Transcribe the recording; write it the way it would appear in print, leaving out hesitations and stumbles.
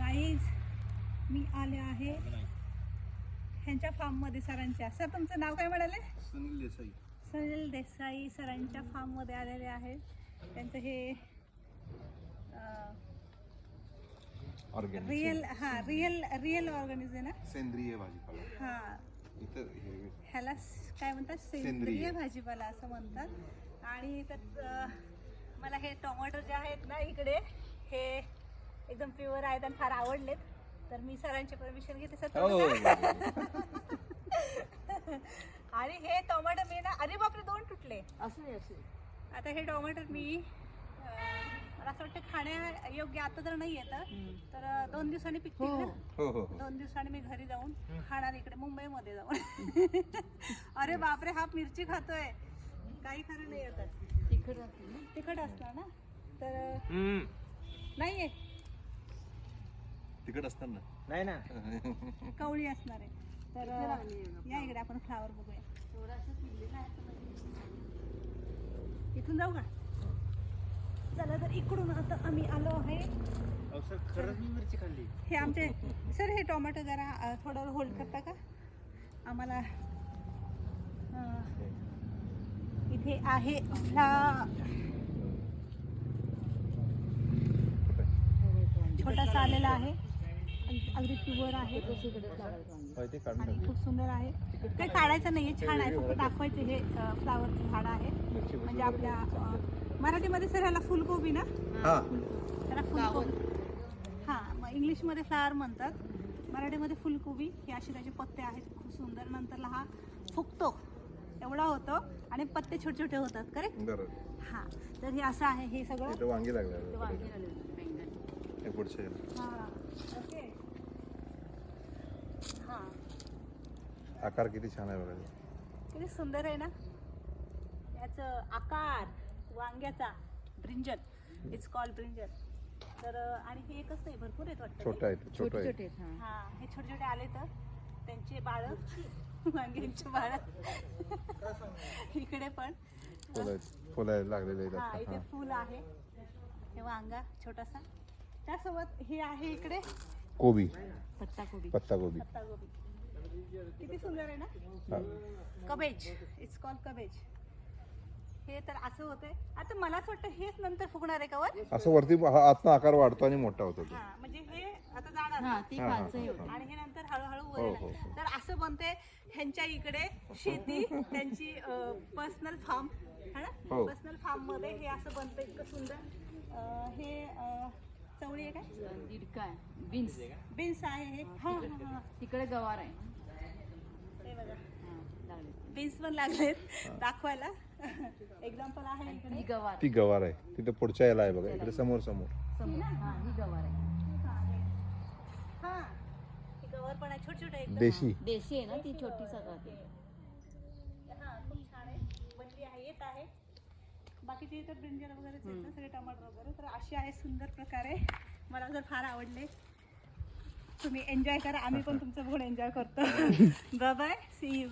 Guys मी आले आहे ह्यांच्या फार्ममध्ये सरांच्या. सर तुमचं नाव काय म्हणाले? सुनील देसाई. सुनील देसाई सरांच्या फार्ममध्ये आलेले आहेत. त्यांचं हे रिअल रिअल ऑर्गॅनिझम आहे ना, सेंद्रिय भाजीपाला. हा इथं ह्याला काय म्हणतात, सेंद्रिय भाजीपाला असं म्हणतात. आणि त्यात मला हे टोमॅटो जे आहेत ना इकडे, हे एकदम प्युअर आहेत आणि फार आवडलेत. तर मी सरांची परमिशन घेते सर. आणि हे टोमॅटो मी ना, अरे बापरे 2 तुटले. आता हे टोमॅटो मी मला असं वाटतं खाण्यायोग्य आता तर नाही येतं, तर 2 दिवसांनी पिकतील ना. 2 दिवसांनी मी घरी जाऊन खाणार, इकडे मुंबईमध्ये जाऊन. अरे बापरे, हा मिरची खातोय, काही खरं नाही येतात. तिखट असणार ना, तर नाहीये तिकट असताना नाही ना, कवळी असणार आहे. तर या इकडे आपण फ्लावर बघूया. इथून जाऊ का? चला, तर इकडून आता आम्ही आलो आहे. खरंच मी मिरची खाल्ली. हे आमचे सर, हे टोमॅटो जरा थोडं होल्ड करता का आम्हाला? इथे आहे छोटासा आलेला आहे, अगदी प्युअर आहे आणि खूप सुंदर आहे. काही काढायचं नाहीये, छान आहे, फक्त दाखवायचे. हे फ्लावरचं झाड आहे, म्हणजे आपल्या मराठीमध्ये सर ह्याला फुलकोबी ना, त्याला फुलकोबी, हां, मग इंग्लिशमध्ये फ्लावर म्हणतात, मराठीमध्ये फुलकोबी. हे असे त्याचे पत्ते आहेत, खूप सुंदर. नंतरला हा फुगतो, एवढा होतो आणि पत्ते छोटे छोटे होतात. करेक्ट. हां, तर हे असं आहे. हे सगळं वांगी लागले. ओके. हां, आकार किती छान आहे बघा, किती सुंदर आहे ना याचं आकार वांग्याचा. Brinjal, it's called brinjal. तर आणि हे एकच नाही, भरपूर आहेत वाटतं. छोटा आहे, छोटा आहे. हां, हे छोटे छोटे आले तर त्यांचे बाळ, वांग्यांचे बाळ. इकडे पण फुलं लागलेले आहेत. हां, इथे फुल आहे. हे वांगा छोटासा, त्यासोबत हे आहे इकडे कोबी, पत्ताकोबी. पत्ताकोबी. किती सुंदर आहे ना. कबेज, इट्स कॉल्ड कबेज. हे तर असं होतंय. आता मला असं वाटतं हेच नंतर फुगणार आहे का वर? असं वरती आतनं आकार वाढतो आणि मोठा होतो. हां, म्हणजे हे आता जाणार आणि हे नंतर हळूहळू वर येणार. तर असं बनते ह्यांच्या इकडे शेती, त्यांची पर्सनल फार्म है ना. पर्सनल फार्म मध्ये हे असं बनतं, इतकं सुंदर. हे चवळी आहे काय? बीन्स आहे हे. हां, तिकडे गवार आहे. हे बघा, बीन्स पण लागलेत दाखवायला. एक्झाम्पल आहे इकडे. ही गवार ती गवार आहे, तिथे पुढच्या याला आहे बघा, इकडे समोर समोर. ही गवार आहे. हां, ही गवार पण आहे, छोटे छोटे एकदम. देशी आहे ना ती, छोटी सगळ्यात. हां, खूप छान आहे, बनली आहे, येत आहे. बाकीचे इतर ब्रिंजल वगैरेच आहेत ना, सगळे टमाटर वगैरे. तर अशी आहे सुंदर प्रकारे. मला जर फार आवडले. तुम्ही एन्जॉय करा, आम्ही पण तुमचं बघून एन्जॉय करतो. Bye bye, see you.